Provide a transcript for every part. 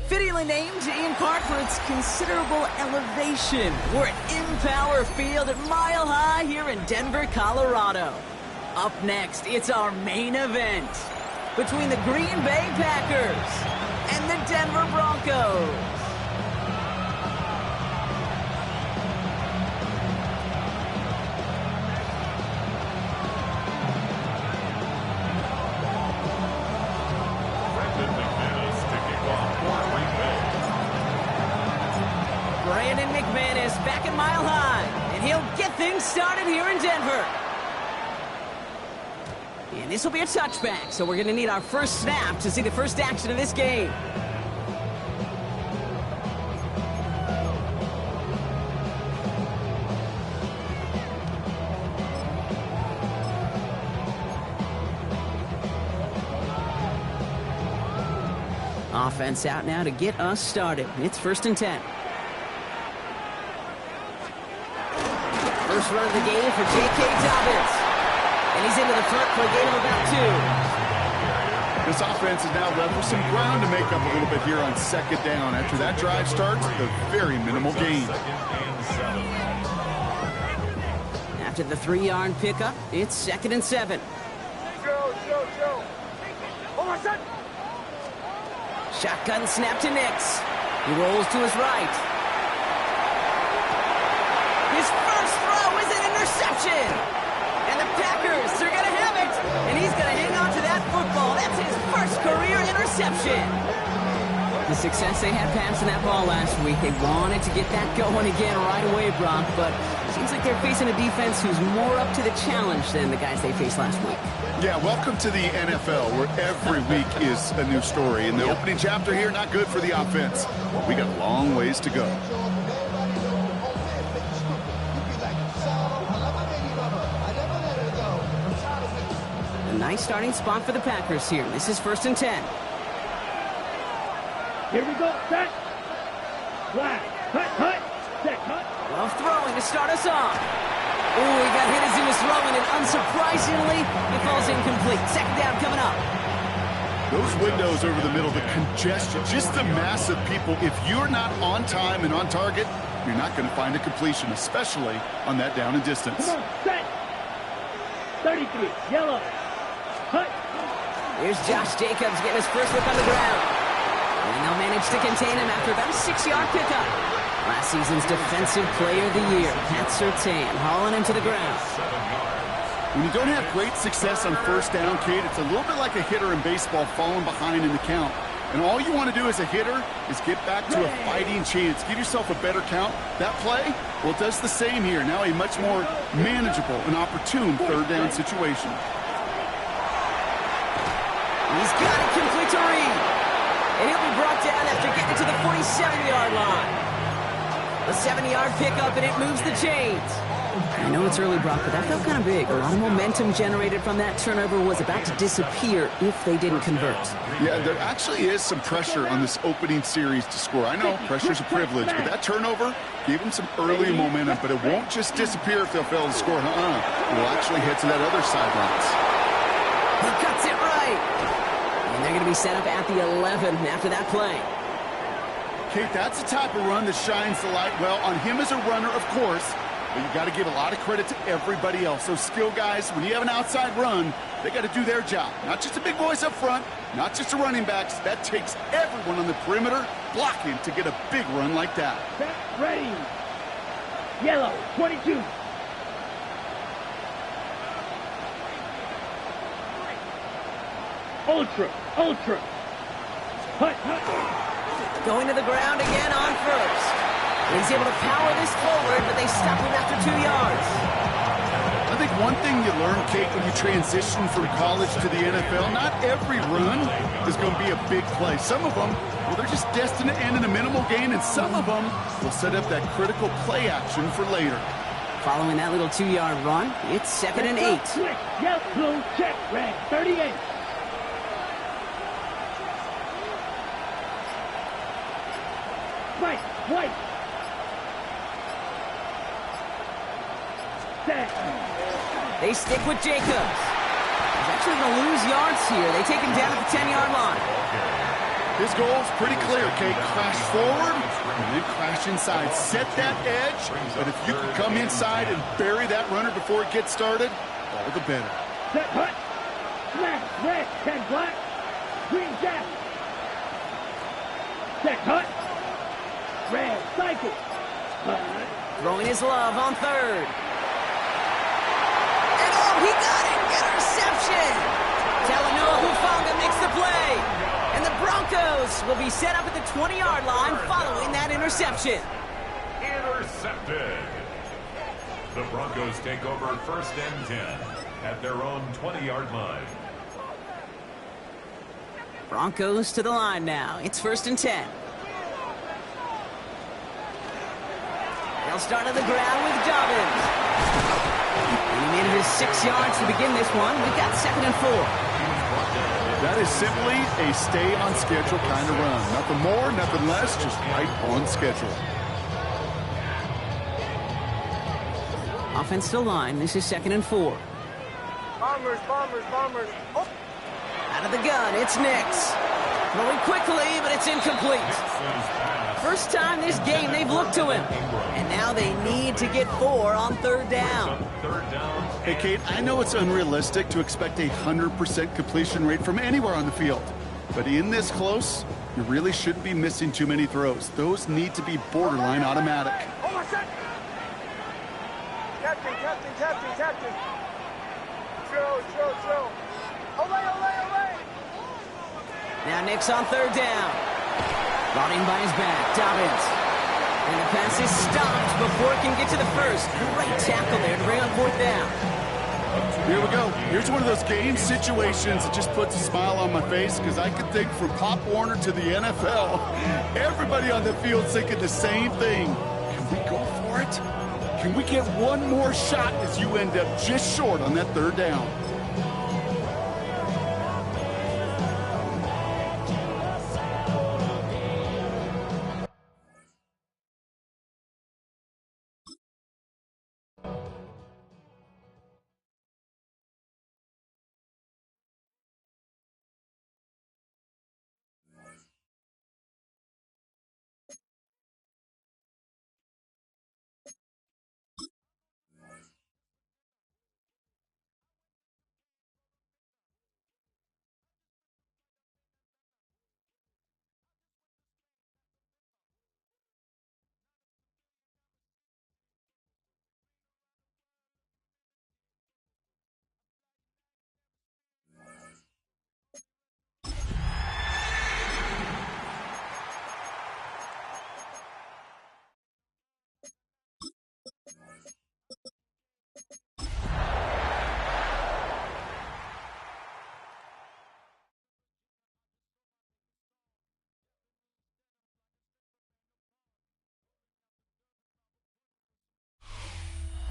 Fittingly named in part for its considerable elevation. We're at Empower Field at Mile High here in Denver, Colorado. Up next, it's our main event between the Green Bay Packers and the Denver Broncos. Back at Mile High, and he'll get things started here in Denver. And this will be a touchback, so we're going to need our first snap to see the first action of this game. Offense out now to get us started. It's 1st and 10. First run of the game for J.K. Dobbins. And he's into the front for a gain of about 2. This offense is now left with some ground to make up a little bit here on 2nd down. After that drive starts, a very minimal gain. After the 3-yard pickup, it's 2nd and 7. Shotgun snap to Nix. He rolls to his right. His first throw is an interception. And the Packers are going to have it. And he's going to hang on to that football. That's his first career interception. The success they had passing that ball last week, they wanted to get that going again right away, Brock. But it seems like they're facing a defense who's more up to the challenge than the guys they faced last week. Yeah, welcome to the NFL, where every week is a new story. And the opening chapter here, not good for the offense. We got a long ways to go. A nice starting spot for the Packers here. This is 1st and 10. Here we go, set. Flag, hut, set, hut. Well, throwing to start us off. Oh, he got hit as he was throwing, and unsurprisingly, it falls incomplete. 2nd down coming up. Those windows over the middle, the congestion, just the mass of people. If you're not on time and on target, you're not going to find a completion, especially on that down and distance. Come on, set. 33, yellow. Hut. Here's Josh Jacobs getting his first look on the ground. And they'll manage to contain him after about a 6-yard pickup. Last season's Defensive Player of the Year, Pat Surtain, hauling him to the ground. When you don't have great success on 1st down, Kate, it's a little bit like a hitter in baseball falling behind in the count. And all you want to do as a hitter is get back to a fighting chance. Give yourself a better count. That play, well, it does the same here. Now a much more manageable and opportune 3rd down situation. He's got it complete to Reed. And he'll be brought down after getting to the 47-yard line. A 7-yard pickup, and it moves the chains. I know it's early, Brock, but that felt kind of big. A lot of momentum generated from that turnover was about to disappear if they didn't convert. Yeah, there actually is some pressure on this opening series to score. I know pressure's a privilege, but that turnover gave them some early momentum, but it won't just disappear if they'll fail to score. It will actually head to that other sidelines. He cuts it right. And they're going to be set up at the 11 after that play. Kate, that's the type of run that shines the light well on him as a runner, of course, but you got to give a lot of credit to everybody else. Those skill guys, when you have an outside run, they got to do their job. Not just the big boys up front, not just the running backs. That takes everyone on the perimeter blocking to get a big run like that. Set, ready. Yellow, 22. Ultra. Hut. Going to the ground again on 1st. He's able to power this forward, but they stop him after 2 yards. I think one thing you learn, Kate, when you transition from college to the NFL, not every run is going to be a big play. Some of them, well, they're just destined to end in a minimal gain, and some of them will set up that critical play action for later. Following that little 2-yard run, it's 2nd and 8. Yep, blue, check, red, 38. Right, white. Set. They stick with Jacobs. He's actually going to lose yards here. They take him down at the 10-yard line. His goal is pretty clear, Kate. Crash forward and then crash inside. Set that edge, but if you can come inside and bury that runner before it gets started, all the better. Set, hut. Left, red, 10 black. Green, jack. Set, hut. Red, cycle. Throwing his love on 3rd. And oh, he got it! Interception! Talanoa Hufanga makes the play. And the Broncos will be set up at the 20-yard line following that interception. Intercepted. The Broncos take over 1st and 10 at their own 20-yard line. Broncos to the line now. It's 1st and 10. They'll start on the ground with Dobbins. And he made it his 6 yards to begin this one. We've got 2nd and 4. That is simply a stay-on-schedule kind of run. Nothing more, nothing less, just right on schedule. Offense to line. This is 2nd and 4. Bombers. Oh. Out of the gun, it's Nix. Throwing quickly, but it's incomplete. First time this game they've looked to him. And now they need to get 4 on 3rd down. Hey, Kate, I know it's unrealistic to expect a 100% completion rate from anywhere on the field. But in this close, you really shouldn't be missing too many throws. Those need to be borderline automatic. Oh, my shot. Captain. Drill. Olay. Now Nix on 3rd down. Brought in by his back, Dobbins. And the pass is stopped before it can get to the 1st. Great tackle there to bring on 4th down. Here we go. Here's one of those game situations that just puts a smile on my face because I could think from Pop Warner to the NFL, everybody on the field thinking the same thing. Can we go for it? Can we get one more shot as you end up just short on that 3rd down?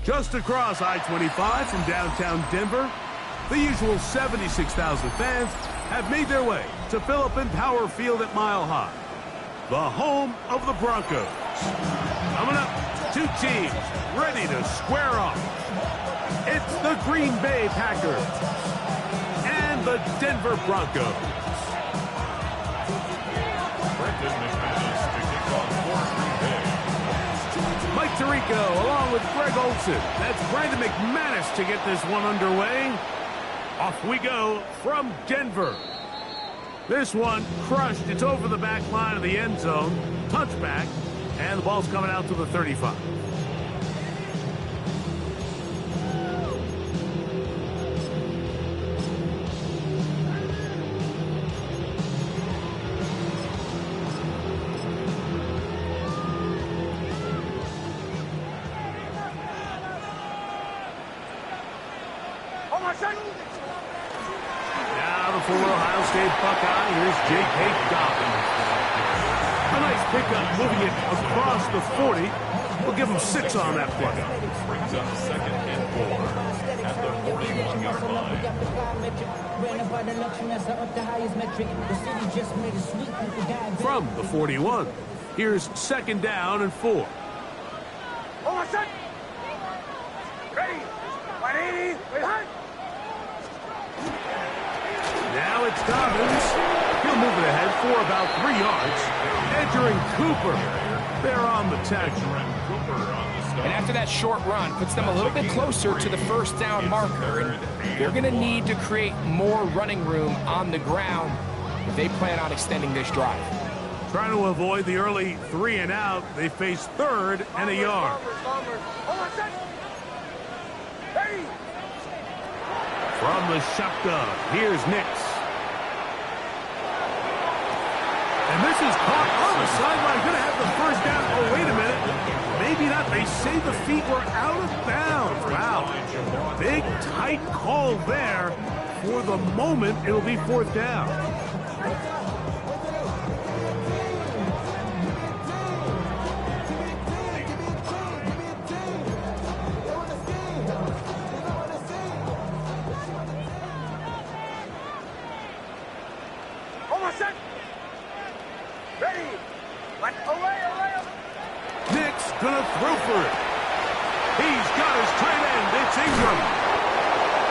Just across I-25 from downtown Denver, the usual 76,000 fans have made their way to Philip Power Field at Mile High, the home of the Broncos. Coming up, 2 teams ready to square off. It's the Green Bay Packers and the Denver Broncos. Mike Tirico along with Greg Olson. That's Brandon McManus to get this one underway. Off we go from Denver. This one crushed. It's over the back line of the end zone. Touchback. And the ball's coming out to the 35. Now the former Ohio State Buckeye, here's J.K. Dobbins. A nice pickup moving it across the 40. We'll give him 6 on that play. Brings up 2nd and 4 at the 41-yard line. From the 41, here's 2nd down and 4. Ready. 180. Now it's Dobbins. He'll move it ahead for about 3 yards. Entering Cooper. They're on the tackle. And after that short run, puts them a little bit closer to the 1st down marker. And they're going to need to create more running room on the ground if they plan on extending this drive. Trying to avoid the early 3 and out, they face 3rd and a yard. From the shotgun, here's Nix. And this is caught on the sideline. Going to have the 1st down. Oh, wait a minute. Maybe not. They say the feet were out of bounds. Wow. Big, tight call there. For the moment, it'll be 4th down. Nick's gonna throw for it. He's got his tight end. It's Ingram.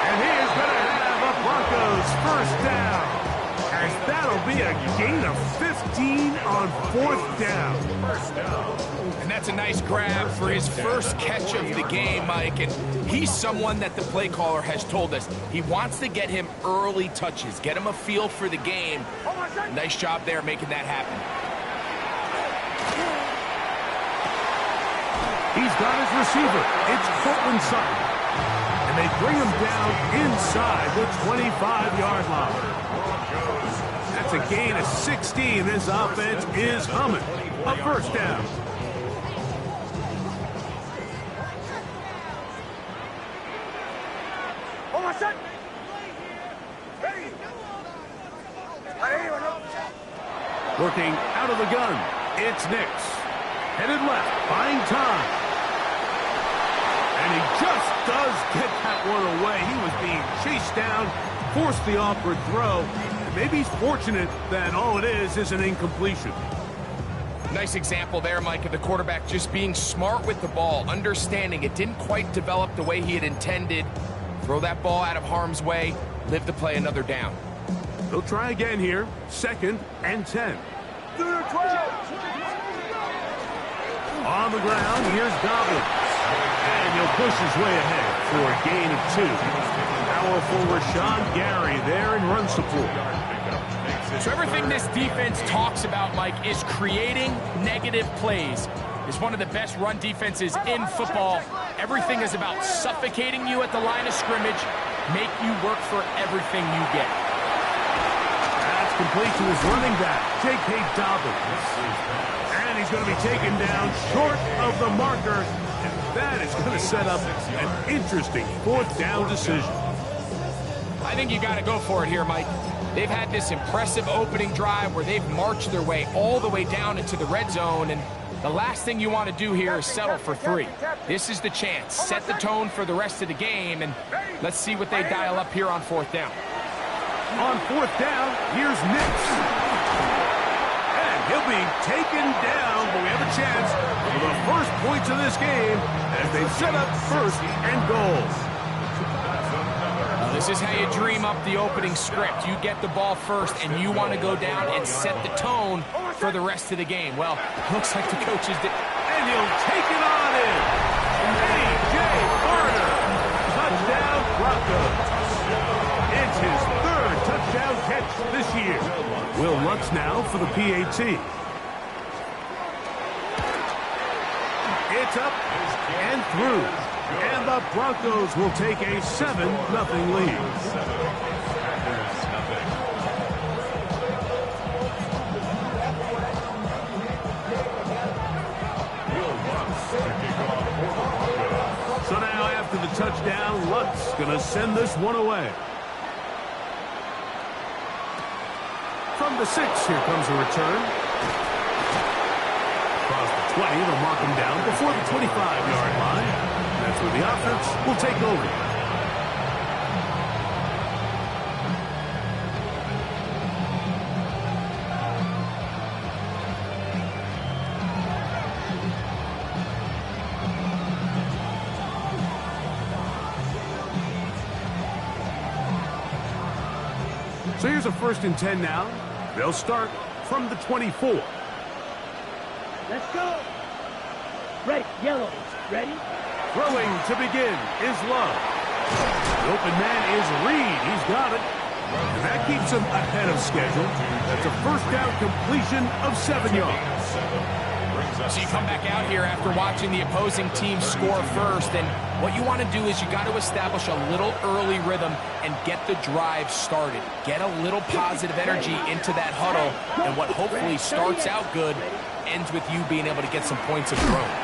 And he is gonna have a Broncos 1st down. As that'll be a gain of 15 on 4th down. And that's a nice grab for his first catch of the game, Mike. And he's someone that the play caller has told us he wants to get him early touches, get him a feel for the game. Nice job there making that happen. He's got his receiver. It's Cortland Sutton. And they bring him down inside the 25-yard line. That's a gain of 16. This offense is humming. A 1st down. Working out of the gun. It's Nix. Headed left, buying time. And he just does get that one away. He was being chased down, forced the awkward throw. And maybe he's fortunate that all it is an incompletion. Nice example there, Mike, of the quarterback just being smart with the ball, understanding it didn't quite develop the way he had intended. Throw that ball out of harm's way, live to play another down. They'll try again here, 2nd and 10. On the ground, here's Dobbins. And he'll push his way ahead for a gain of 2. Powerful Rashawn Gary there in run support. So everything this defense talks about, Mike, is creating negative plays. It's one of the best run defenses in football. Everything is about suffocating you at the line of scrimmage, make you work for everything you get. That's complete to his running back, J.K. Dobbins. And he's going to be taken down short of the marker. And that is going to set up an interesting 4th down decision. I think you got to go for it here, Mike. They've had this impressive opening drive where they've marched their way all the way down into the red zone, and the last thing you want to do here is settle for 3. This is the chance. Set the tone for the rest of the game, and let's see what they dial up here on 4th down. On 4th down, here's Nix. And he'll be taken down, but we have a chance for the first points of this game as they set up 1st and goal. This is how you dream up the opening script. You get the ball first, and you want to go down and set the tone for the rest of the game. Well, looks like the coaches did. And he'll take it on in. A.J. Carter. Touchdown, Broncos. It's his 3rd touchdown catch this year. Will Lutz now for the PAT. It's up and through. And the Broncos will take a 7-0 lead. So now after the touchdown, touchdown. Luck's going to send this one away. From the 6, here comes a return. Across the 20, they'll mark him down before the 25-yard line. That's where the offense will take over. So here's a 1st and 10 now. They'll start from the 24. Let's go. Ready, yellow. Ready? Throwing to begin is Love. The open man is Reed. He's got it. And that keeps him ahead of schedule. That's a 1st down completion of 7 yards. So you come back out here after watching the opposing team score first, and what you want to do is you got to establish a little early rhythm and get the drive started. Get a little positive energy into that huddle, and what hopefully starts out good ends with you being able to get some points of growth.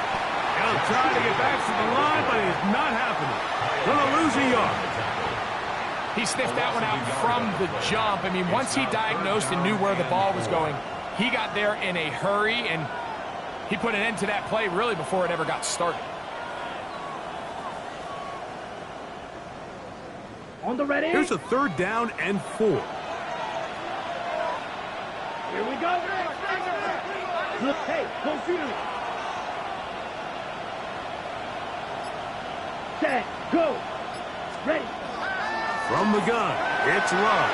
He'll try to get back to the line, but it's not happening. Gonna lose a yard. He sniffed that one out from the jump. I mean, once he diagnosed and knew where the ball was going, he got there in a hurry, and he put an end to that play really before it ever got started. On the ready. Here's a 3rd down and 4. Here we go. Look, hey, computer. Set, go. Ready. From the gun, it's Love.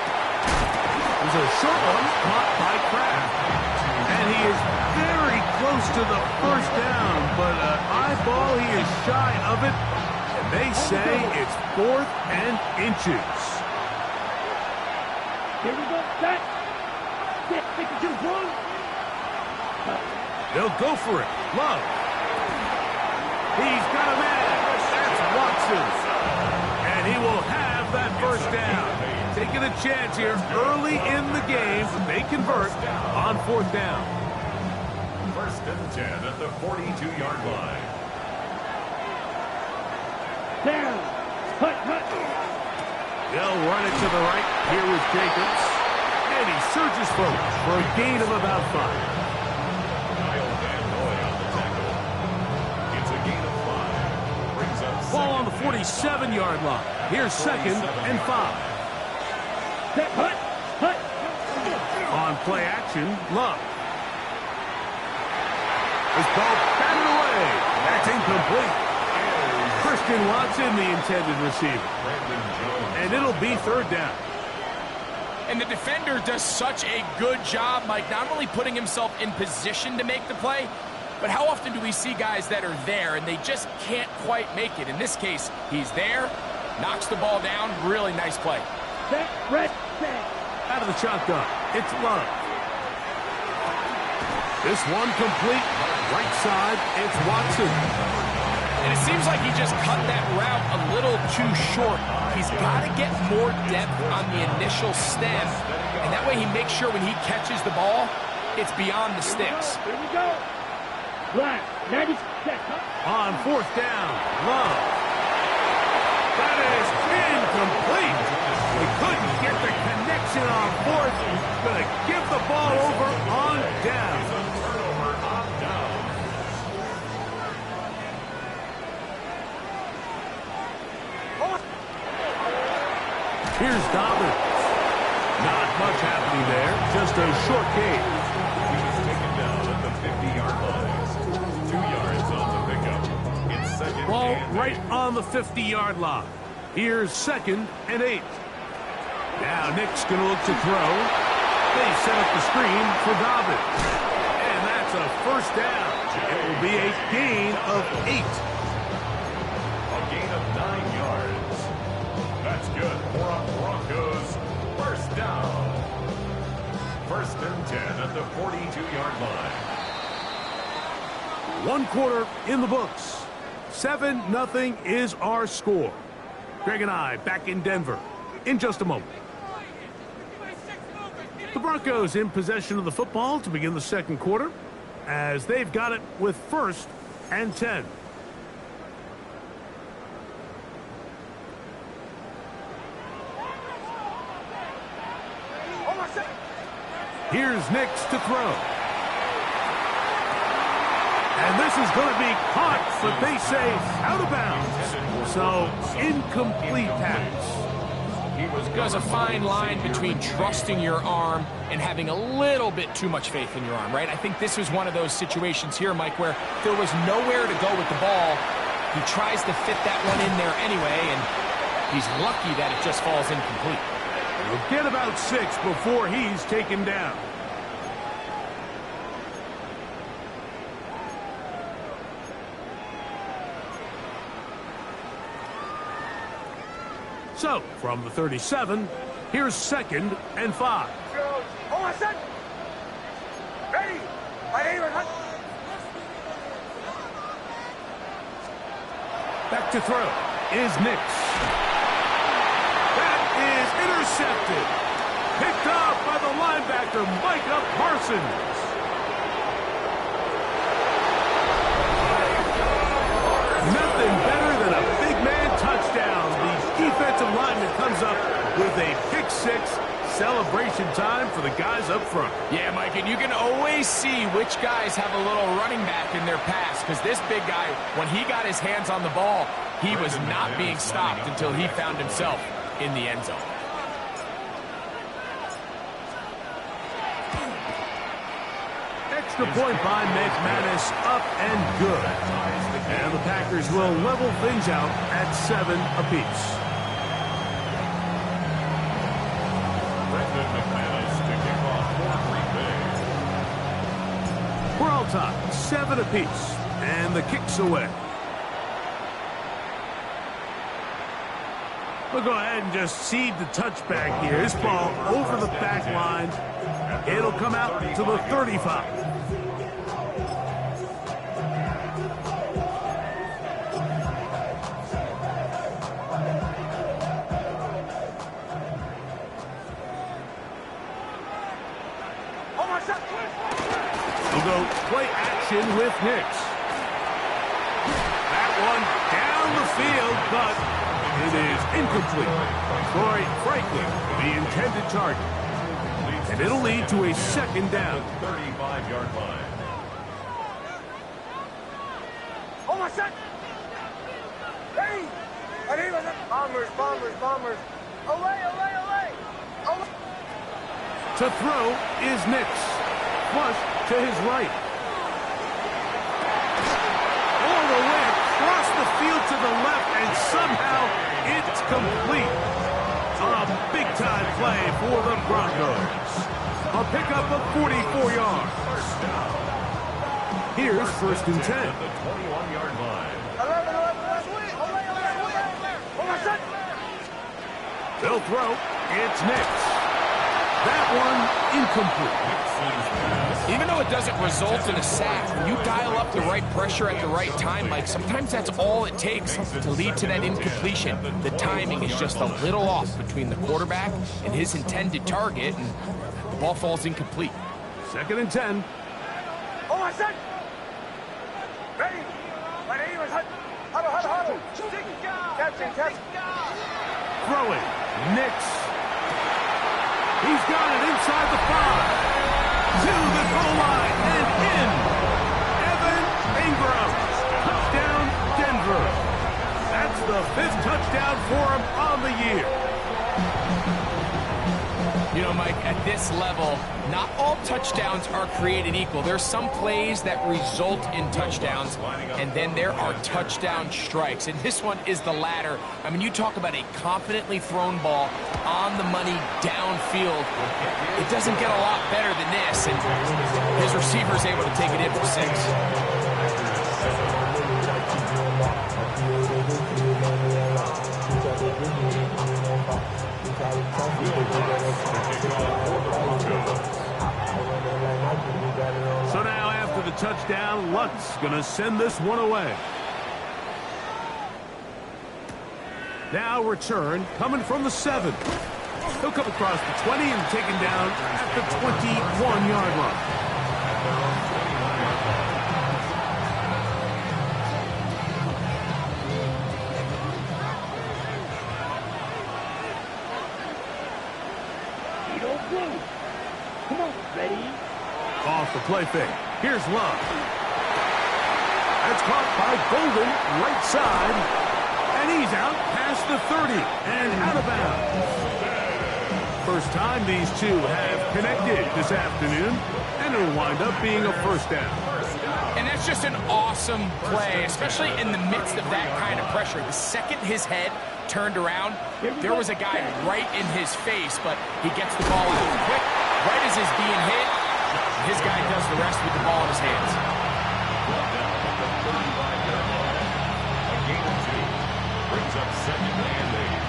There's a short one caught by Kraft. And he is very close to the 1st down, but an eyeball, he is shy of it. And they say it's 4th and inches. Here we go. Set. Get to one. They'll go for it. Love. He's got a man. That's Watson. And he will have that 1st down. Taking a chance here early in the game. They convert on 4th down. 1st and 10 at the 42-yard line. Down. Hut. They'll run it to the right here with Jacobs. And he surges forward for a gain of about 5. Ball on the 47-yard line. Here's 2nd and 5. Hut. On play action, Love. This ball batted away. That's incomplete. Christian Watson, the intended receiver. And it'll be 3rd down. And the defender does such a good job, Mike, not only putting himself in position to make the play, but how often do we see guys that are there and they just can't quite make it? In this case, he's there, knocks the ball down. Really nice play. Set. Out of the shotgun, it's Love. This one complete. Right side, it's Watson. And it seems like he just cut that route a little too short. He's got to get more depth on the initial stem, and that way he makes sure when he catches the ball, it's beyond the sticks. Here we go. Black, 90 set. On 4th down, Love. That is incomplete. They couldn't get the connection on 4th. Going to give the ball over on down. Here's Dobbins. Not much happening there. Just a short gain. He was taken down at the 50-yard line. 2 yards on the pickup. It's 2nd Ball and right 8. on the 50-yard line. Here's 2nd and 8. Now Nick's going to look to throw. They set up the screen for Dobbins. And that's a 1st down. It will be a gain of 8. A gain of 9 yards. That's good for a Broncos 1st down. 1st and 10 at the 42-yard line. 1 quarter in the books. 7-0 is our score. Greg and I back in Denver in just a moment. The Broncos in possession of the football to begin the 2nd quarter as they've got it with 1st and 10. Here's Nix to throw. And this is going to be caught, but they say out of bounds. So, incomplete pass. There's a fine line between trusting your arm and having a little bit too much faith in your arm, right? I think this was one of those situations here, Mike, where there was nowhere to go with the ball. He tries to fit that one in there anyway, and he's lucky that it just falls incomplete. He'll get about 6 before he's taken down. So, from the 37, here's 2nd and 5. Hold on, son. Ready. Back to throw is Nix. That is intercepted. Picked off by the linebacker, Micah Parsons. Nothing better than a big man touchdown. The defensive lineman comes up with a pick-6. Celebration time for the guys up front. Yeah, Mike, and you can always see which guys have a little running back in their pass, because this big guy, when he got his hands on the ball, he was not being stopped until he found himself in the end zone. Extra point by McManus, up and good. And the Packers will level things out at 7 apiece. We're all tied, 7 apiece, and the kick's away. We'll go ahead and just seed the touchback here. This ball over the back line. It'll come out to the 35. We'll go play action with Nix. That one down the field, but it is incomplete. Troy Franklin, the intended target. And it'll lead to a 2nd down. 35-yard line. Hold on, son. Ready. Bombers. Away. To throw is Nix. Flush to his right. All the way across the field to the left, and somehow it's complete. A big-time play for the Broncos. A pickup of 44 yards. Here's 1st and 10. The 21-yard line. Hold on, son. They'll throw. It's Nix. That one incomplete. Even though it doesn't result in a sack, when you dial up the right pressure at the right time, Mike, sometimes that's all it takes to lead to that incompletion. The timing is just a little off between the quarterback and his intended target, and the ball falls incomplete. 2nd and 10. Hold on, son. Ready. Huddle. Catch. Throwing. Nix. He's got it inside the 5. To the goal line and in. Evan Ingram. Touchdown, Denver. That's the 5th touchdown for him on the year. You know, Mike, at this level, not all touchdowns are created equal. There's some plays that result in touchdowns, and then there are touchdown strikes. And this one is the latter. I mean, you talk about a confidently thrown ball on the money downfield. It doesn't get a lot better than this, and his receiver's able to take it in for 6. So now after the touchdown, Lutt's going to send this one away. Now return coming from the 7. He'll come across the 20 and taken down at the 21-yard line. Come Ready? Off the play fake. Here's Love. That's caught by Golden, right side. And he's out past the 30 and out of bounds. First time these two have connected this afternoon, and it'll wind up being a first down. And that's just an awesome play, especially in the midst of that kind of pressure. The second his head turned around, there was a guy right in his face, but he gets the ball out quick, right as he's being hit. His guy does the rest with the ball in his hands. A gain of 2 brings up 2nd and 8.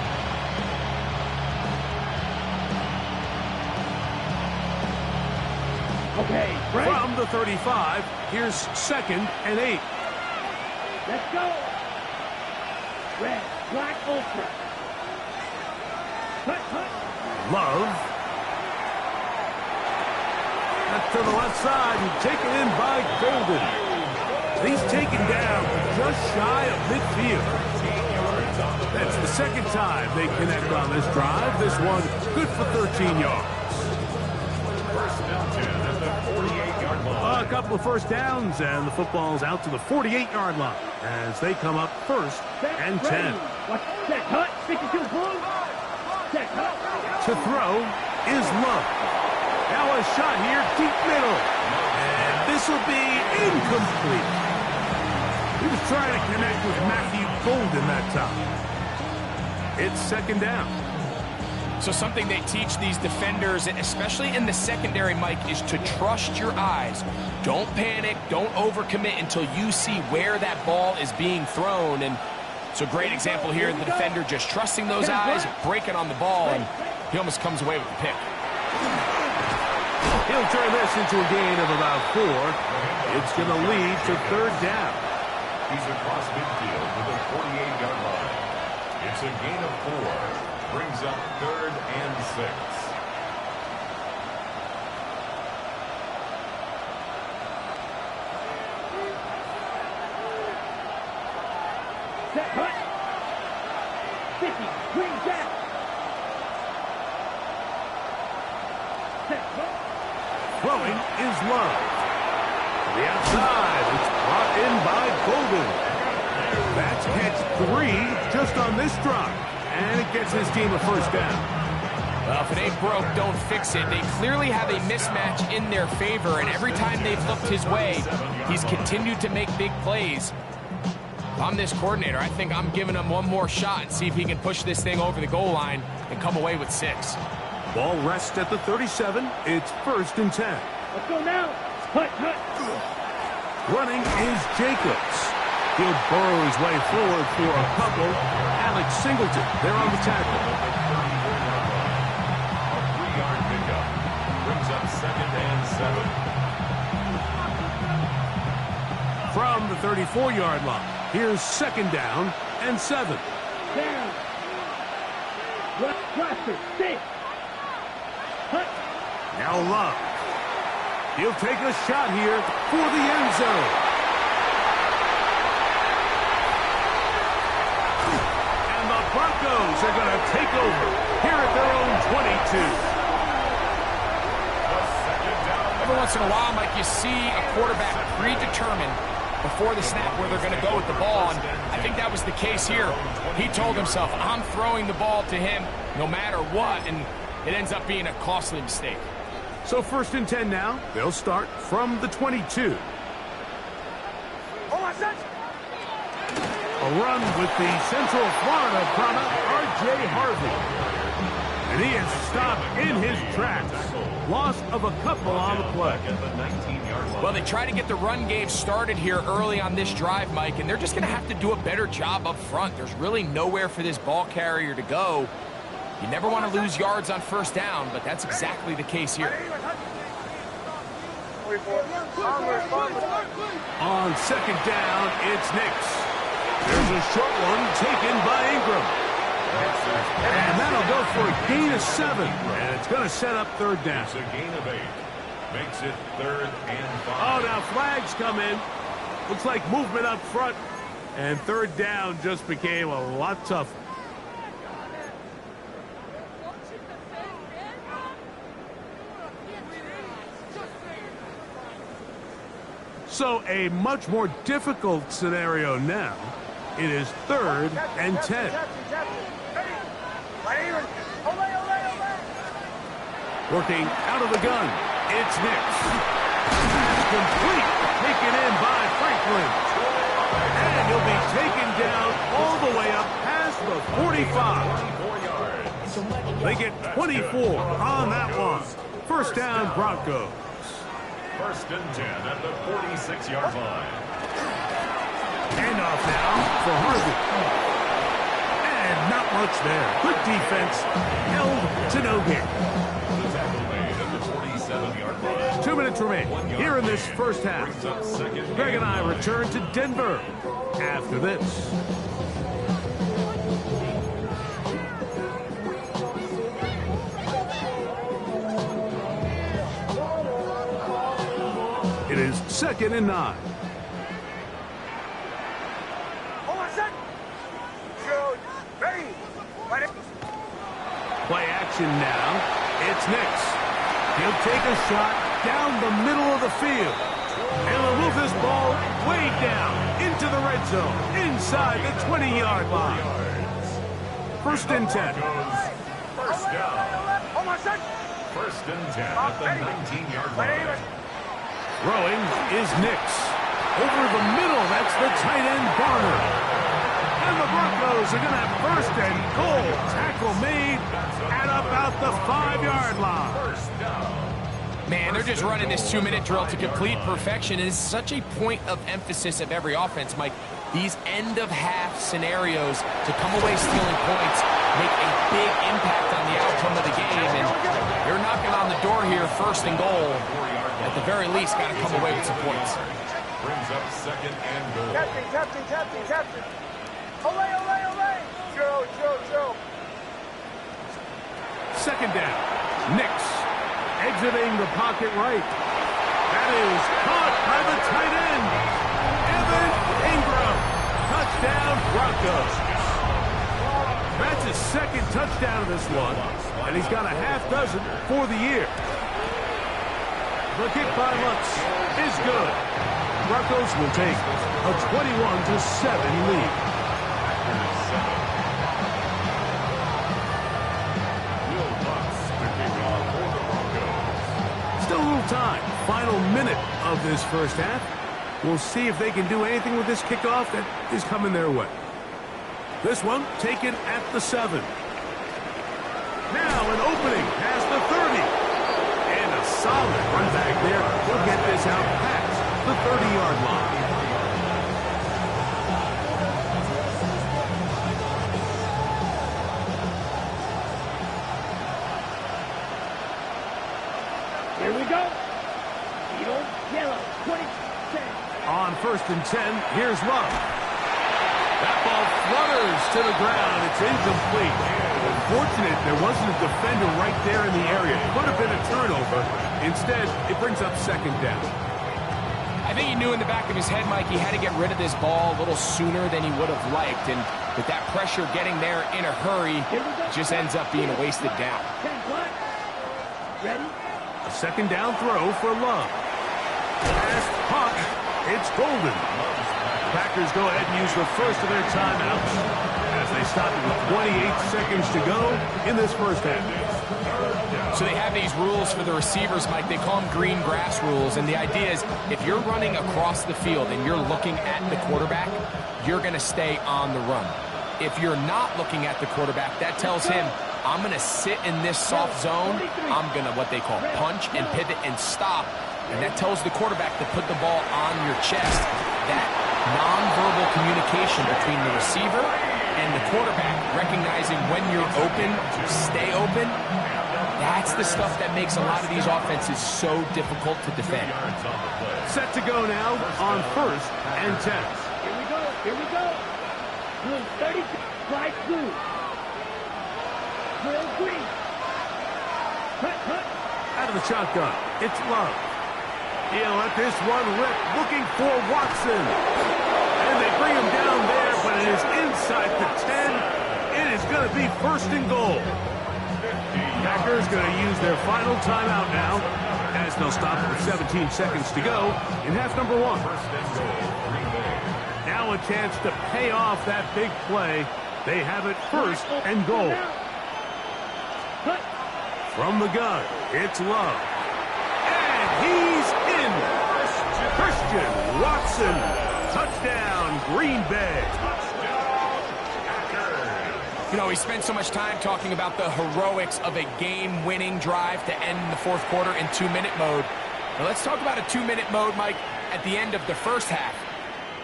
Okay, break. From the 35, here's 2nd and 8. Let's go. Red, black, ultra. Hut, hut. Love. That's to the left side and taken in by Golden. He's taken down just shy of midfield. That's the second time they connect on this drive. This one good for 13 yards. First and 10 at the 48-yard line. A couple of first downs, and the football's out to the 48-yard line as they come up 1st and 10. Watch that hut. 52 blue. That hut. To throw is Love. Now a shot here, deep middle. And this will be incomplete. He was trying to connect with Matthew Golden that time. It's 2nd down. So something they teach these defenders, especially in the secondary, Mike, is to trust your eyes. Don't panic, don't overcommit until you see where that ball is being thrown. And it's a great example here, the defender just trusting those eyes, breaking on the ball, and he almost comes away with the pick. He'll turn this into a gain of about 4. It's going to lead to 3rd down. He's across midfield to the 48-yard line. It's a gain of 4. Brings up 3rd and 6. Set hut. 50. Green jack. Set hut. Throwing is Love. To the outside, it's brought in by Golden. That's catch 3 just on this drive. And it gets his team a first down. Well, if it ain't broke, don't fix it. They clearly have a mismatch in their favor, and every time they've looked his way, he's continued to make big plays. If I'm this coordinator, I think I'm giving him one more shot and see if he can push this thing over the goal line and come away with 6. Ball rests at the 37. It's 1st and 10. Let's go now. Hut, hut. Running is Jacobs. He'll burrow his way forward for a couple. Alex Singleton, they're on the tackle. A 3-yard pickup brings up 2nd and 7. From the 34-yard line, here's 2nd down and 7. Down. Roster. 6. Hut. Now Love. He'll take a shot here for the end zone. Broncos are going to take over here at their own 22. Every once in a while, Mike, you see a quarterback predetermined before the snap where they're going to go with the ball, and I think that was the case here. He told himself, I'm throwing the ball to him no matter what, and it ends up being a costly mistake. So 1st and 10 now. They'll start from the 22. Oh, I said. A run with the Central Florida product, R.J. Harvey. And he is stopped in his tracks. Loss of a couple on the play. Well, they try to get the run game started here early on this drive, Mike, and they're just going to have to do a better job up front. There's really nowhere for this ball carrier to go. You never want to lose yards on 1st down, but that's exactly the case here. On 2nd down, it's Nix. There's a short one taken by Ingram. And that'll go for a gain of 7. And it's going to set up 3rd down. It's a gain of 8. Makes it 3rd and 5. Oh, now flags come in. Looks like movement up front. And 3rd down just became a lot tougher. So a much more difficult scenario now. It is 3rd and 10. Working out of the gun. It's Nix. Complete. Taken in by Franklin. And he'll be taken down all the way up past the 45. They get 24 on that one. First down, Broncos. 1st and 10 at the 46-yard line. Handoff now for Harvey. And not much there. Good defense. Held to no gain. The tackle made at the 47-yard line. 2 minutes remain here in this first half. Greg and I return to Denver after this. It is 2nd and 9. Play action now. It's Nix. He'll take a shot down the middle of the field. And he'll move this ball way down into the red zone, inside the 20-yard line. 1st and 10. First down. 1st and 10 at the 19-yard line. Throwing is Nix. Over the middle, that's the tight end, Barner. And the Broncos are going to have 1st and goal. Tackle made at about the 5-yard line. Man, they're just running this 2-minute drill to complete perfection. It is such a point of emphasis of every offense, Mike. These end-of-half scenarios to come away stealing points make a big impact on the outcome of the game. And they're knocking on the door here, 1st and goal. At the very least, got to come away with some points. Brings up 2nd and goal. Captain. Olay. Joe. 2nd down. Nix exiting the pocket right. That is caught by the tight end. Evan Ingram. Touchdown, Broncos. That's his 2nd touchdown of this one, and he's got a half dozen for the year. The kick by Lutz is good. Broncos will take a 21-7 lead. Still a little time. Final minute of this first half. We'll see if they can do anything with this kickoff that is coming their way. This one taken at the 7. Now an opening past the 30. And a solid run back there. He'll get this out past the 30-yard line. Here we go. Yellow, 20. On 1st and 10, here's Love. That ball flutters to the ground. It's incomplete. Unfortunate there wasn't a defender right there in the area. Could have been a turnover. Instead, it brings up 2nd down. I think he knew in the back of his head, Mike, he had to get rid of this ball a little sooner than he would have liked. And with that pressure getting there in a hurry, it just ends up being a wasted down. Ready? A 2nd down throw for Love. Last puck, it's Golden. Packers go ahead and use the first of their timeouts as they stop it with 28 seconds to go in this first half. So they have these rules for the receivers, Mike. They call them green grass rules. And the idea is if you're running across the field and you're looking at the quarterback, you're going to stay on the run. If you're not looking at the quarterback, that tells him, I'm going to sit in this soft zone. I'm going to what they call punch and pivot and stop. And that tells the quarterback to put the ball on your chest. That nonverbal communication between the receiver and the quarterback, recognizing when you're open, stay open, that's the stuff that makes a lot of these offenses so difficult to defend. Set to go now on 1st and 10. Here we go. Blue 30, light blue. Blue green. Cut. Out of the shotgun, it's Love. He'll let this one rip, looking for Watson. And they bring him down there, but it is inside the 10. It is going to be 1st and goal. Packers going to use their final timeout now. As they'll stop with 17 seconds to go in half number 1. Now a chance to pay off that big play. They have it first and goal. From the gun, it's Love. And he's in. Christian Watson. Touchdown, Green Bay. You know, we spent so much time talking about the heroics of a game-winning drive to end the fourth quarter in 2-minute mode. Now let's talk about a 2-minute mode, Mike, at the end of the first half.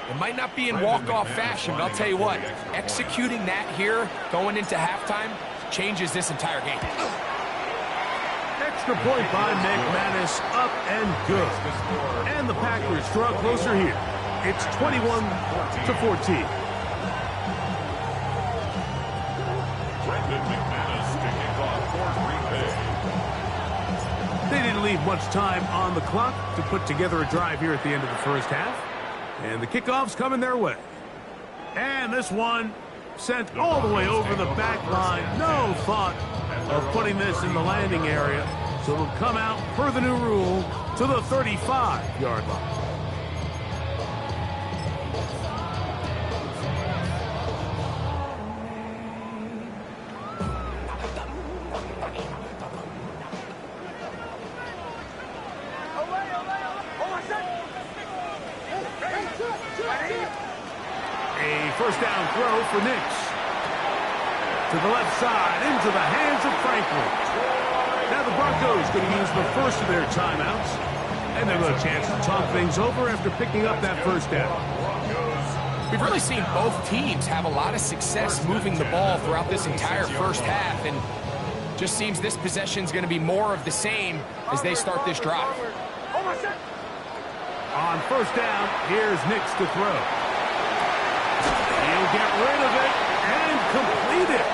It might not be in walk-off fashion, but I'll tell you what, executing that here, going into halftime, changes this entire game. Extra point by McManus, up and good. And the Packers draw closer here. It's 21-14. They didn't leave much time on the clock to put together a drive here at the end of the first half. And the kickoff's coming their way. And this one sent all the way over the back line. No thought of putting this in the landing area. So it'll come out, per the new rule, to the 35-yard line. A first down throw for Nix. To the left side, into the hands of Franklin. Now the Broncos going to use the first of their timeouts. And they'll have a chance to talk things over after picking up that first down. We've really seen both teams have a lot of success moving the ball throughout this entire first half. And just seems this possession's going to be more of the same as they start this drive. On first down, here's Nix to throw. He'll get rid of it and complete it.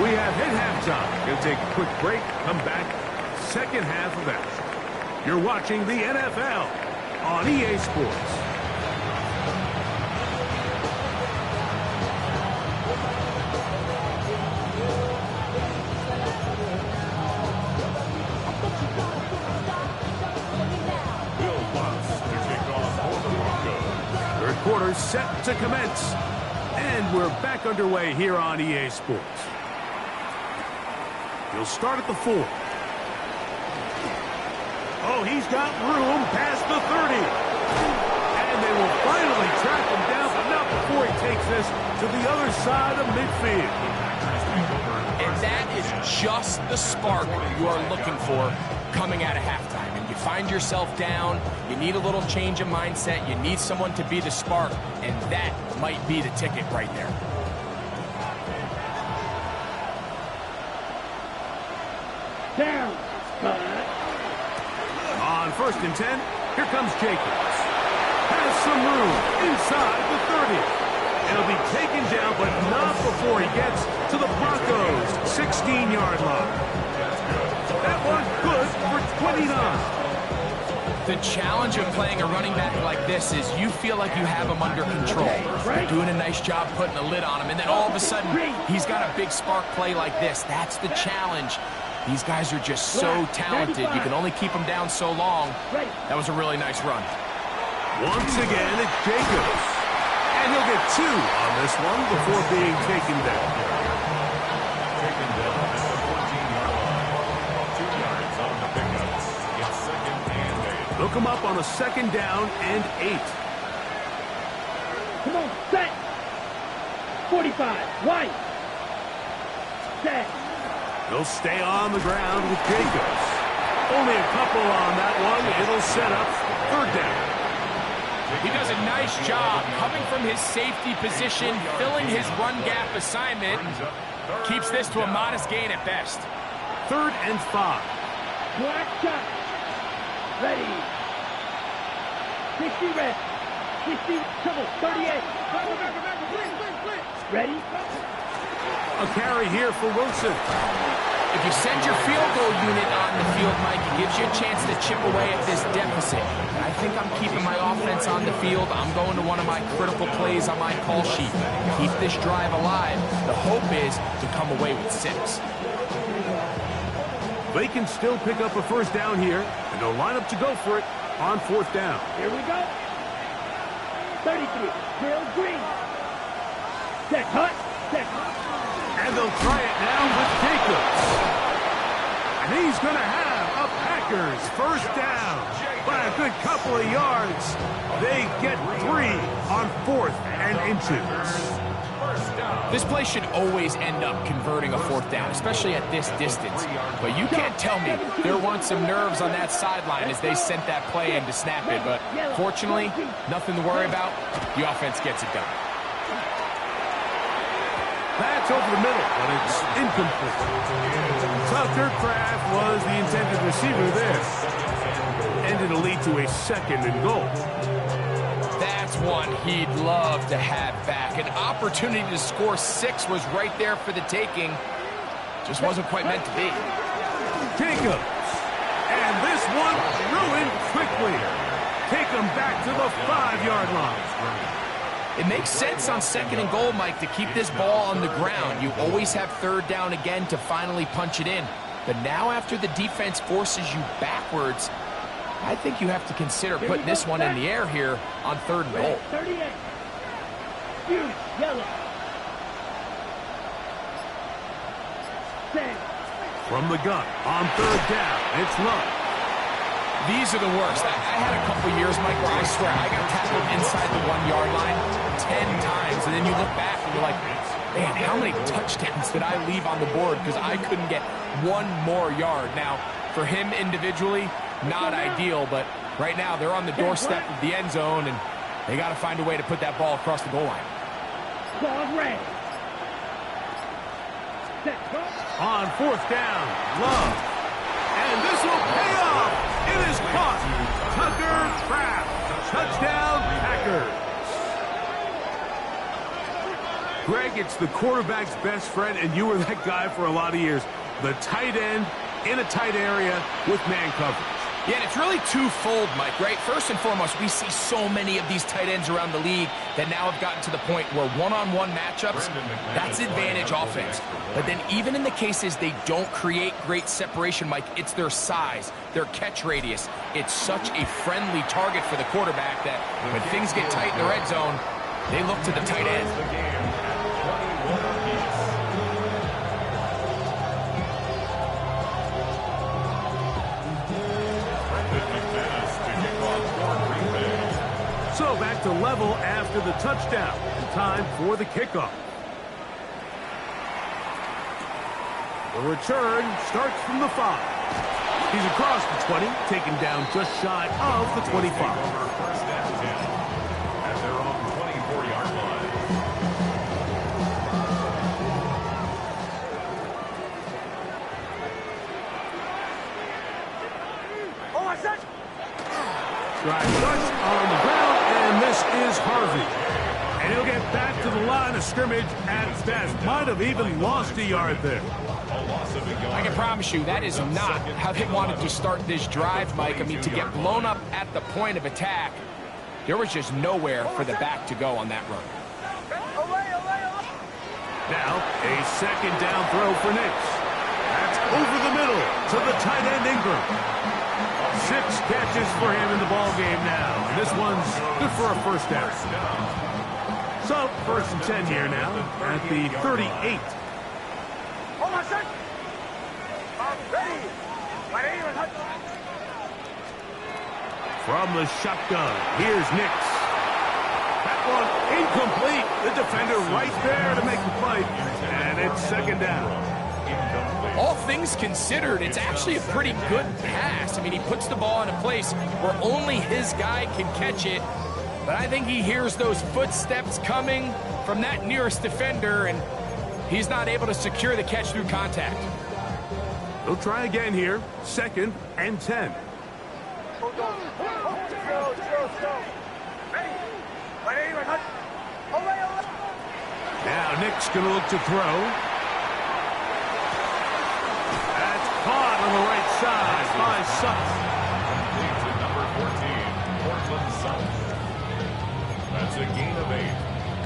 We have hit halftime. Going to take a quick break, come back, second half of action. You're watching the NFL on EA Sports. Third quarter set to commence. And we're back underway here on EA Sports. He'll start at the 4. Oh, he's got room past the 30. And they will finally track him down, but not before he takes this to the other side of midfield. And that is just the spark you are looking for coming out of halftime. And you find yourself down, you need a little change of mindset, you need someone to be the spark, and that might be the ticket right there. Down. On first and 10, here comes Jacobs. Has some room inside the 30. It'll be taken down, but not before he gets to the Broncos' 16-yard line. That one's good for 29. The challenge of playing a running back like this is you feel like you have him under control. You're doing a nice job putting a lid on him, and then all of a sudden, he's got a big spark play like this. That's the challenge. These guys are just so talented. You can only keep them down so long. That was a really nice run. Once again, it's Jacobs. And he'll get 2 on this one before being taken down. Taken down at the 14-yard line. 2 yards on the pickup. It's second and 8. They'll come up on a second down and 8. Come on, set. 45, right. Set. They'll stay on the ground with Jacobs. Only a couple on that one. It'll set up third down. He does a nice job coming from his safety position, filling his run gap assignment. Keeps this to a modest gain at best. Third and 5. Black shot. Ready. 60 red. 60 trouble. 38. Ready. A carry here for Wilson. If you send your field goal unit on the field, Mike, it gives you a chance to chip away at this deficit. I think I'm keeping my offense on the field. I'm going to one of my critical plays on my call sheet. Keep this drive alive. The hope is to come away with 6. They can still pick up a first down here, and they'll line up to go for it on 4th down. Here we go. 33, Bill Green. Set hut, set hut. And they'll try it now with Jacobs. And he's going to have a Packers first down by a good couple of yards. They get 3 on 4th and inches. This play should always end up converting a 4th down, especially at this distance. But you can't tell me there weren't some nerves on that sideline as they sent that play in to snap it. But fortunately, nothing to worry about. The offense gets it done. That's over the middle, but it's incomplete. Tucker Kraft was the intended receiver there. And it'll lead to a 2nd and goal. That's one he'd love to have back. An opportunity to score 6 was right there for the taking. Just wasn't quite meant to be. Jacobs. And this one ruined quickly. Take them back to the 5-yard line. It makes sense on 2nd and goal, Mike, to keep this ball on the ground. You always have 3rd down again to finally punch it in. But now after the defense forces you backwards, I think you have to consider putting this one in the air here on 3rd and goal. 38. Huge yellow. From the gun on 3rd down, it's Love. These are the worst. I had a couple years, Mike, where I swear I got tackled inside the 1-yard line 10 times, and then you look back and you're like, man, how many touchdowns did I leave on the board because I couldn't get 1 more yard? Now, for him individually, not ideal, but right now they're on the doorstep of the end zone, and they got to find a way to put that ball across the goal line. On 4th down, Love. And this will pay off. It is caught. Tucker Kraft. Touchdown, Packers. Greg, it's the quarterback's best friend, and you were that guy for a lot of years. The tight end in a tight area with man coverage. Yeah, and it's really twofold, Mike, right? First and foremost, we see so many of these tight ends around the league that now have gotten to the point where one-on-one matchups, that's advantage offense. But then even in the cases they don't create great separation, Mike, it's their size, their catch radius. It's such a friendly target for the quarterback that when things get tight in the red zone, they look to the tight end. So back to level after the touchdown. And time for the kickoff. The return starts from the 5. He's across the 20, taken down just shy of the 25. First and 10 at their own 24-yard line. Oh, I said. Drive rush on the ground, and this is Harvey. And he'll get back to the line of scrimmage at best. Might have even lost a yard there. I can promise you that is not how they wanted to start this drive, Mike. I mean, to get blown up at the point of attack, there was just nowhere for the back to go on that run. Now, a 2nd down throw for Nix. That's over the middle to the tight end Ingram. 6 catches for him in the ball game now. And this one's good for a first down. So, 1st and 10 here now at the 38. From the shotgun, here's Nix. That one incomplete. The defender right there to make the play. And it's 2nd down. All things considered, it's actually a pretty good pass. I mean, he puts the ball in a place where only his guy can catch it. But I think he hears those footsteps coming from that nearest defender, and he's not able to secure the catch through contact. They'll try again here. 2nd and 10. Now Nick's going to look to throw. That's caught on the right side by Sutton. Complete to number 14, Portland Sutton. That's a gain of 8.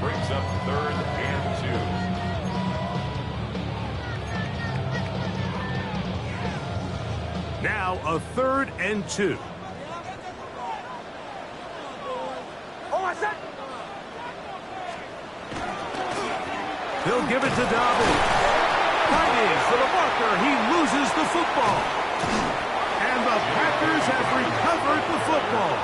Brings up 3rd and 2. now a 3rd and 2. They'll give it to Dobbins. Fighting for the marker. He loses the football. And the Packers have recovered the football.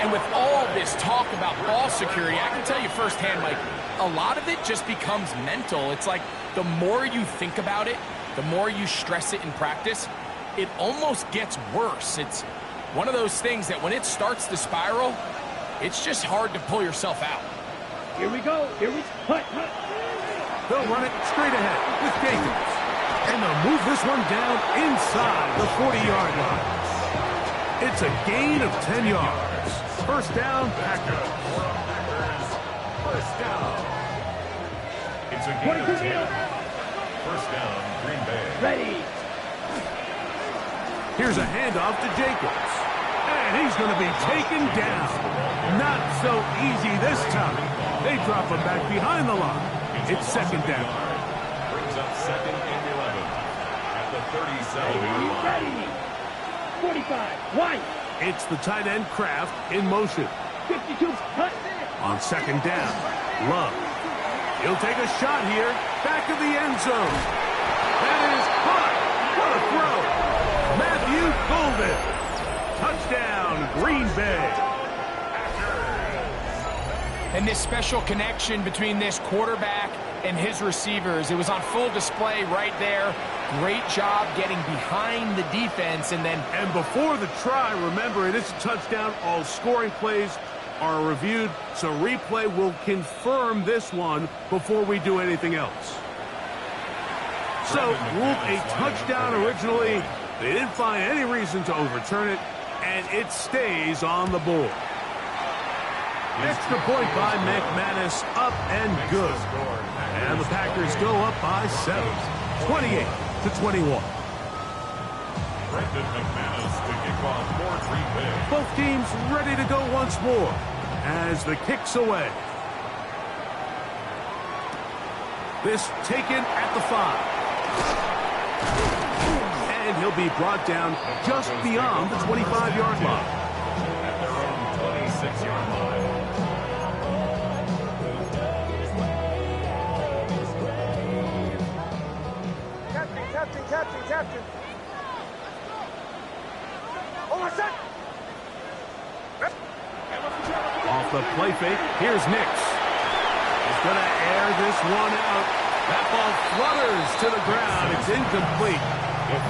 And with all this talk about ball security, I can tell you firsthand, Mike, a lot of it just becomes mental. It's like the more you think about it, the more you stress it in practice, it almost gets worse. It's one of those things that when it starts to spiral, it's just hard to pull yourself out. Here we go. Here we go. They'll run it straight ahead with Jacobs. And they'll move this one down inside the 40-yard line. It's a gain of 10 yards. First down, Packers. First down. It's a gain of 10. First down, Green Bay. Ready. Here's a handoff to Jacobs. And he's going to be taken down. Not so easy this time. They drop him back behind the line. It's second down. Brings up 2nd and 11 at the 37-yard line. Ready. 45. White. It's the tight end Kraft in motion. 52. Cut. On second down, Love. He'll take a shot here. Back of the end zone. That is caught. What a throw. Matthew Golden. Touchdown, Green Bay. And this special connection between this quarterback and his receivers, it was on full display right there. Great job getting behind the defense. And before the try, remember, it is a touchdown. All scoring plays are reviewed, so replay will confirm this one before we do anything else. So, ruled a touchdown originally. They didn't find any reason to overturn it, and it stays on the board. Extra point by McManus, up and good. And the Packers go up by 7, 28-21. Brendan McManus to kick off for Green Bay. Both teams ready to go once more as the kick's away. This taken at the 5. And he'll be brought down just beyond the 25-yard line. At their own 26-yard line. Captain. Oh, my son. Off the play fake, here's Nix. He's going to air this one out. That ball flutters to the ground. It's incomplete.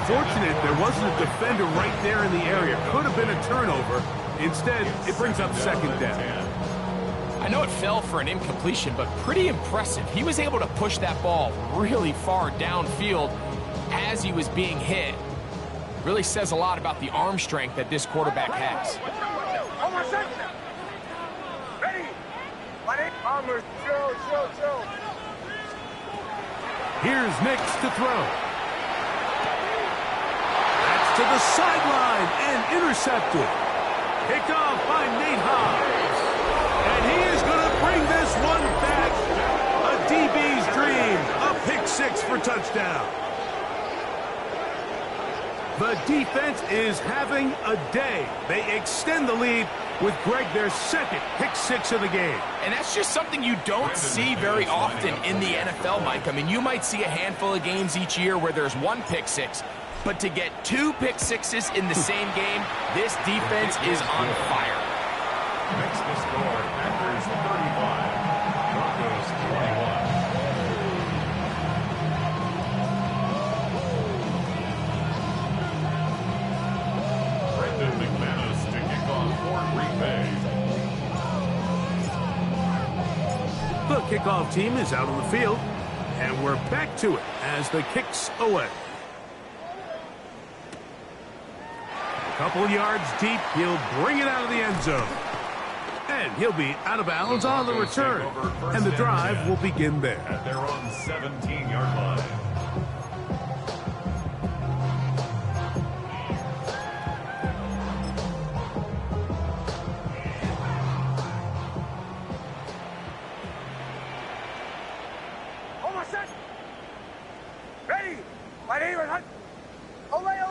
Fortunate there wasn't a defender right there in the area. Could have been a turnover. Instead, it brings up second down. I know it fell for an incompletion, but pretty impressive. He was able to push that ball really far downfield as he was being hit. Really says a lot about the arm strength that this quarterback has. Ready. Armor. Joe. Here's Nix to throw. That's to the sideline and intercepted. Picked off by Nate Hobbs. And he is going to bring this one back. A DB's dream. A pick 6 for touchdown. The defense is having a day. They extend the lead with Greg their second pick 6 of the game. And that's just something you don't see very often in the NFL, Mike. I mean, you might see a handful of games each year where there's 1 pick 6. But to get 2 pick 6s in the same game, this defense is on fire. Next to score, Packers 35, Broncos 21. Brendan McManus to kick off for Green Bay. The kickoff team is out on the field, and we're back to it as the kick's away. A couple yards deep, he'll bring it out of the end zone. And he'll be out of bounds on the return. And the drive will begin there. At their own 17-yard line. Ready. My name is Hunt. Olay.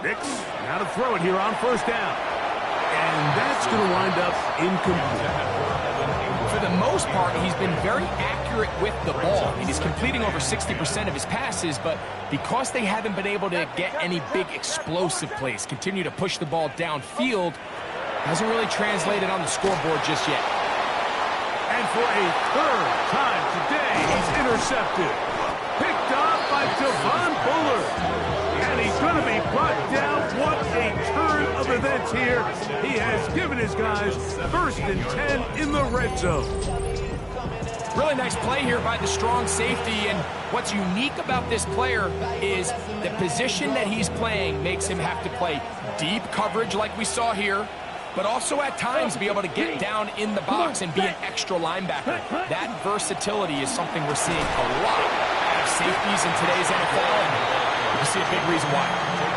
Nix, now to throw it here on first down. And that's going to wind up incomplete. For the most part, he's been very accurate with the ball. I mean, he's completing over 60% of his passes, but because they haven't been able to get any big explosive plays, continue to push the ball downfield, hasn't really translated on the scoreboard just yet. And for a third time today, he's intercepted. Picked off by Javon Bullard. And he's going to be brought down. What a turn of events here. He has given his guys 1st and 10 in the red zone. Really nice play here by the strong safety, and what's unique about this player is the position that he's playing makes him have to play deep coverage like we saw here, but also at times be able to get down in the box and be an extra linebacker. That versatility is something we're seeing a lot out of safeties in today's NFL, and you see a big reason why.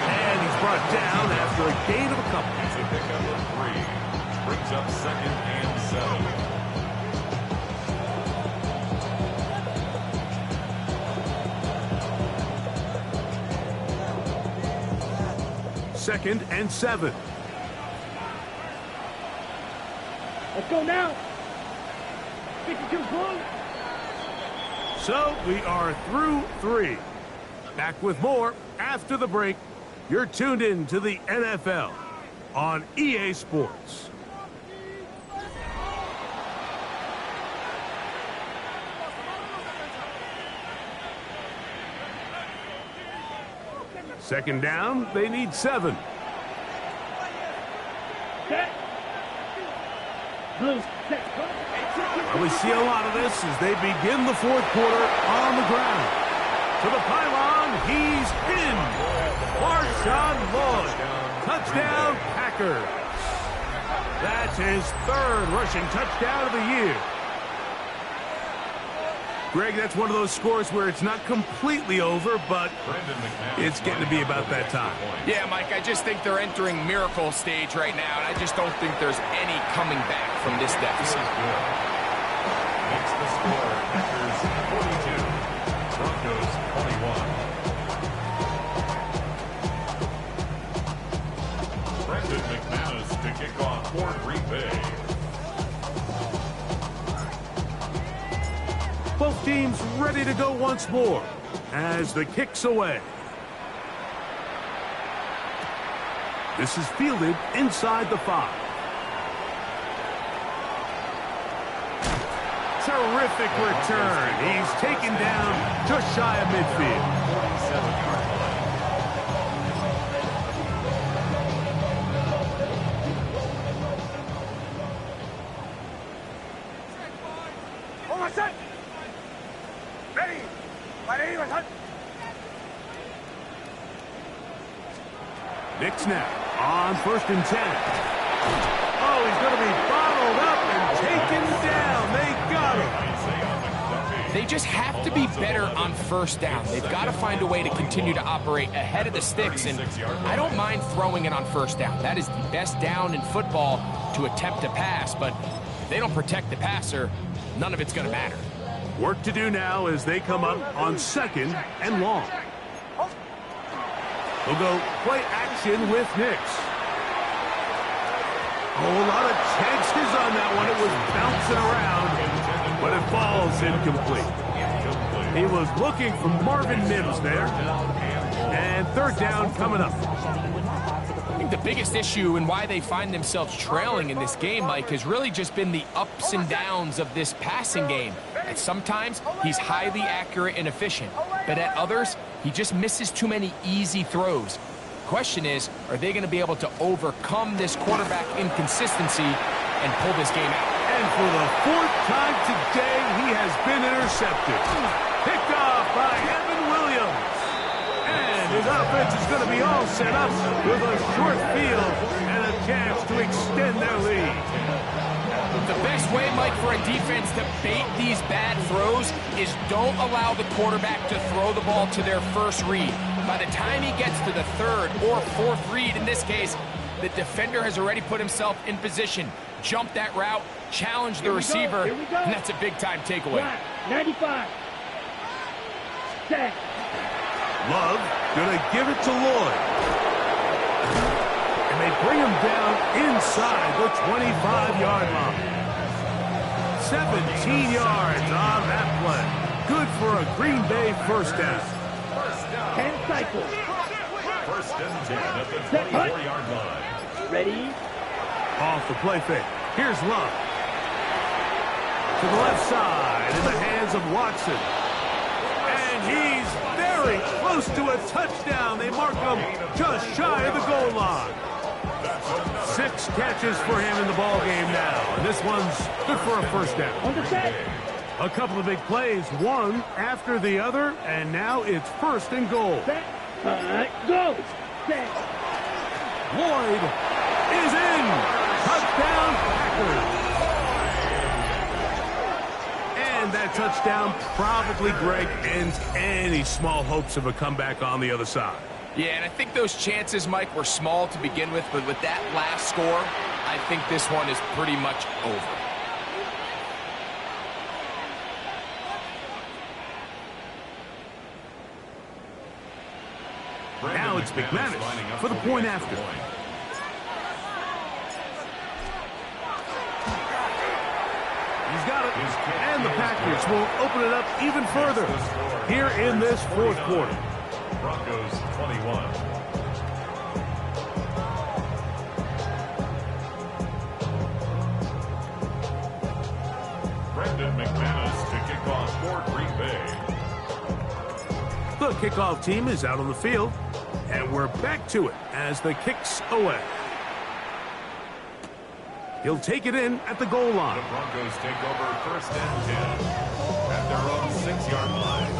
And he's brought down after a gain of a couple. It's a pickup of 3. Brings up 2nd and 7. Second and 7. Let's go now. 52 points. So we are through 3. Back with more after the break. You're tuned in to the NFL on EA Sports. Second down, they need 7. Set. Blue, set. Well, we see a lot of this as they begin the 4th quarter on the ground. To the pylon, he's in. Marshawn Lloyd. Touchdown, Packers. That's his 3rd rushing touchdown of the year. Greg, that's one of those scores where it's not completely over, but it's getting to be about that time. Yeah, Mike, I just think they're entering miracle stage right now, and I just don't think there's any coming back from this deficit. Makes the score Packers 42, Broncos 21. Brandon McManus to kick off for Green Bay. Both teams ready to go once more as the kick's away. This is fielded inside the 5. Terrific return. He's taken down just shy of midfield. 47-yard line. Almost set. Ready. Ready, was hot. Nix now on 1st and 10. Oh, he's going to be bottled up and taken down. They got him. They just have to be better on 1st down. They've got to find a way to continue to operate ahead of the sticks, and I don't mind throwing it on 1st down. That is the best down in football to attempt to pass, but if they don't protect the passer, none of it's going to matter. Work to do now as they come up on 2nd and long. We'll go play action with Nix. Oh, a lot of chances on that one. It was bouncing around, but it falls incomplete. He was looking for Marvin Mims there. And 3rd down coming up. I think the biggest issue and why they find themselves trailing in this game, Mike, has really just been the ups and downs of this passing game. And sometimes he's highly accurate and efficient, but at others, he just misses too many easy throws. Question is, are they going to be able to overcome this quarterback inconsistency and pull this game out? And for the 4th time today, he has been intercepted. Picked off by Evan Williams. And his offense is going to be all set up with a short field and a chance to extend their lead. The best way, Mike, for a defense to bait these bad throws is don't allow the quarterback to throw the ball to their first read. By the time he gets to the 3rd or 4th read, in this case, the defender has already put himself in position, jump that route, challenge the receiver, and that's a big-time takeaway. 95. Set. Love gonna give it to Lloyd. down inside the 25-yard line. 17 yards on that play. Good for a Green Bay first down. 10 cycles. First and 10 at the 24-yard line. Ready? Off the play fake. Here's Love. To the left side in the hands of Watson. And he's very close to a touchdown. They mark him just shy of the goal line. 6 catches for him in the ball game now. And this one's good for a first down. On the set. A couple of big plays, one after the other, and now it's first and goal. Set. Go. Set. Lloyd is in. Touchdown, Packers. And that touchdown probably, Greg, ends any small hopes of a comeback on the other side. Yeah, and I think those chances, Mike, were small to begin with, but with that last score, I think this one is pretty much over. Now it's McManus for the point after. He's got it, and the Packers will open it up even further here in this fourth quarter. Broncos 21. Brendan McManus to kick off for Green Bay. The kickoff team is out on the field, and we're back to it as the kick's away. He'll take it in at the goal line. The Broncos take over first and 10 at their own 6-yard line.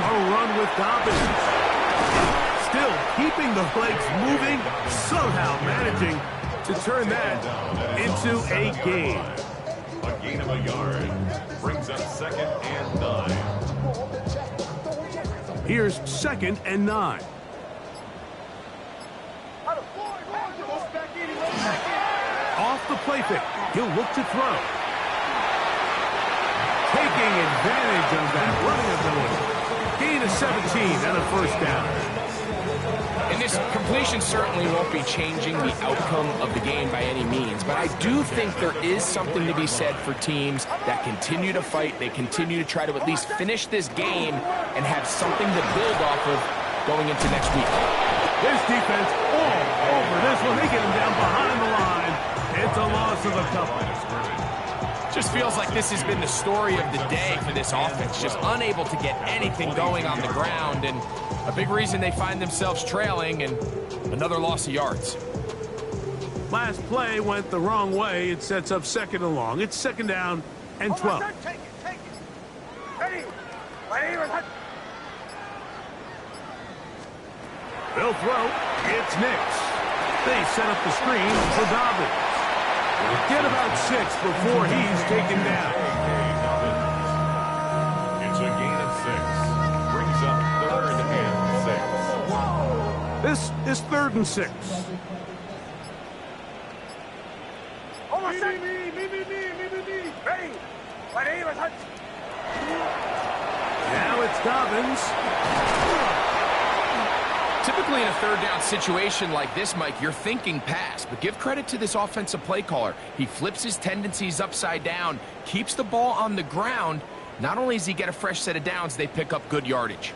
A run with Dobbins. Still keeping the legs moving, somehow managing to turn that into a gain. A gain of a yard brings up second and 9. Here's second and 9. Off the play fake. He'll look to throw. Taking advantage of that running ability. Gain of 17 and a first down. And this completion certainly won't be changing the outcome of the game by any means, but I do think there is something to be said for teams that continue to fight. They continue to try to at least finish this game and have something to build off of going into next week. This defense all over this one. They get him down behind the line. It's a loss of a couple. Just feels like this has been the story of the day for this offense. Just unable to get anything going on the ground, and a big reason they find themselves trailing, and another loss of yards. Last play went the wrong way. It sets up second and long. It's second down and 12. Take it. Ready. They'll throw. It's Nix. They set up the screen for Dobbins. Get about 6 before he's taken down. It's a gain of 6. Brings up third and 6. This is third and 6. Ready. Now it's Dobbins. Typically in a third down situation like this, Mike, you're thinking pass, but give credit to this offensive play caller. He flips his tendencies upside down, keeps the ball on the ground. Not only does he get a fresh set of downs, they pick up good yardage.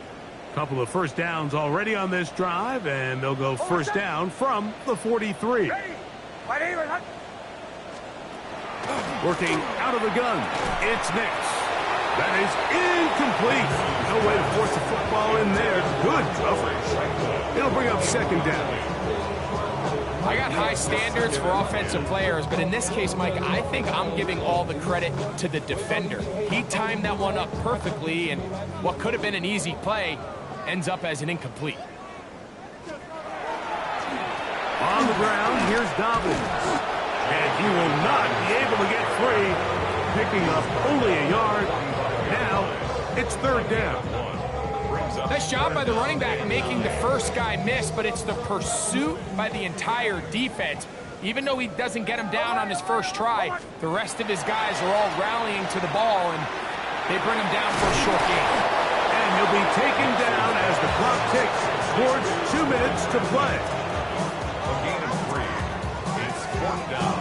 Couple of first downs already on this drive, and they'll go first down from the 43. Working out of the gun, it's Nix. That is incomplete. No way to force the football in there. Good coverage. It'll bring up second down. I got high standards for offensive players, but in this case, Mike, I think I'm giving all the credit to the defender. He timed that one up perfectly, and what could have been an easy play ends up as an incomplete. On the ground, here's Dobbins. And he will not be able to get free, picking up only a yard. Now, it's third down. Brings up Nice job by the running back making the first guy miss, but it's the pursuit by the entire defense. Even though he doesn't get him down on his first try, the rest of his guys are all rallying to the ball, and they bring him down for a short game. And he'll be taken down as the clock ticks towards 2 minutes to play. A gain of 3. It's 4th down.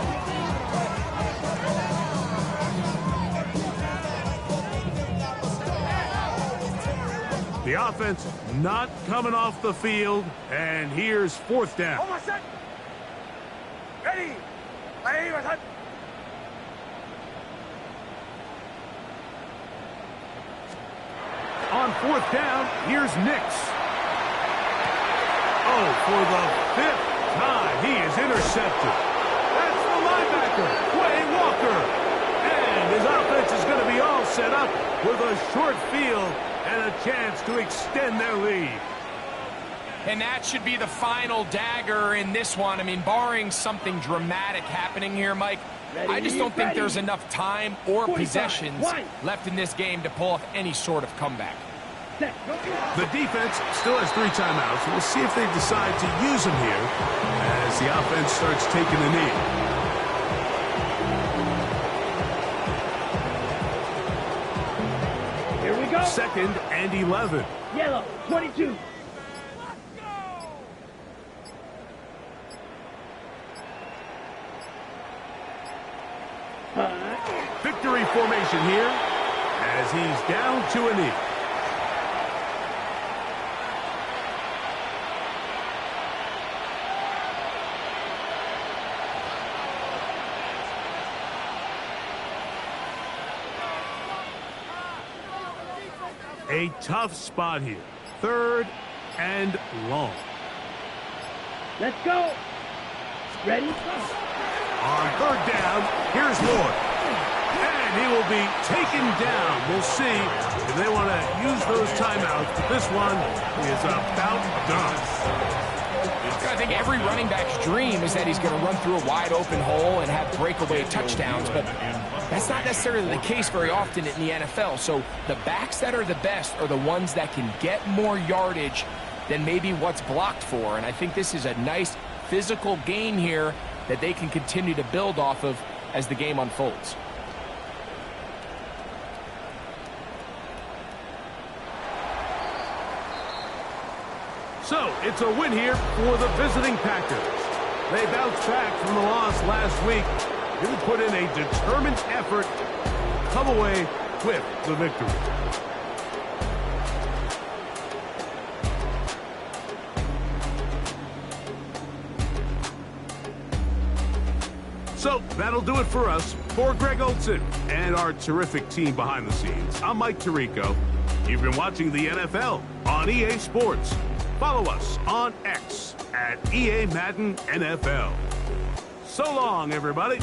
The offense not coming off the field, and here's 4th down. Almost set. Ready. Ahí va, set. On 4th down, here's Nix. Oh, for the 5th time, he is intercepted. That's the linebacker, Quay Walker. And his offense is going to be all set up with a short field and a chance to extend their lead. And that should be the final dagger in this one. I mean, barring something dramatic happening here, Mike, I just don't think there's enough time or possessions left in this game to pull off any sort of comeback. The defense still has 3 timeouts. We'll see if they decide to use them here as the offense starts taking a knee. Here we go. 2nd and 11. Yellow, 22. Victory formation here as he's down to a knee. A tough spot here. 3rd and long. Let's go. Ready? On 3rd down, here's Lord. And he will be taken down. We'll see if they want to use those timeouts, but this one is about done. I think every running back's dream is that he's going to run through a wide open hole and have breakaway touchdowns, but that's not necessarily the case very often in the NFL. So the backs that are the best are the ones that can get more yardage than maybe what's blocked for. And I think this is a nice physical gain here that they can continue to build off of as the game unfolds. So, it's a win here for the visiting Packers. They bounced back from the loss last week. They put in a determined effort to come away with the victory. So, that'll do it for us. For Greg Olson and our terrific team behind the scenes, I'm Mike Tirico. You've been watching the NFL on EA Sports. Follow us on X at EA Madden NFL. So long, everybody.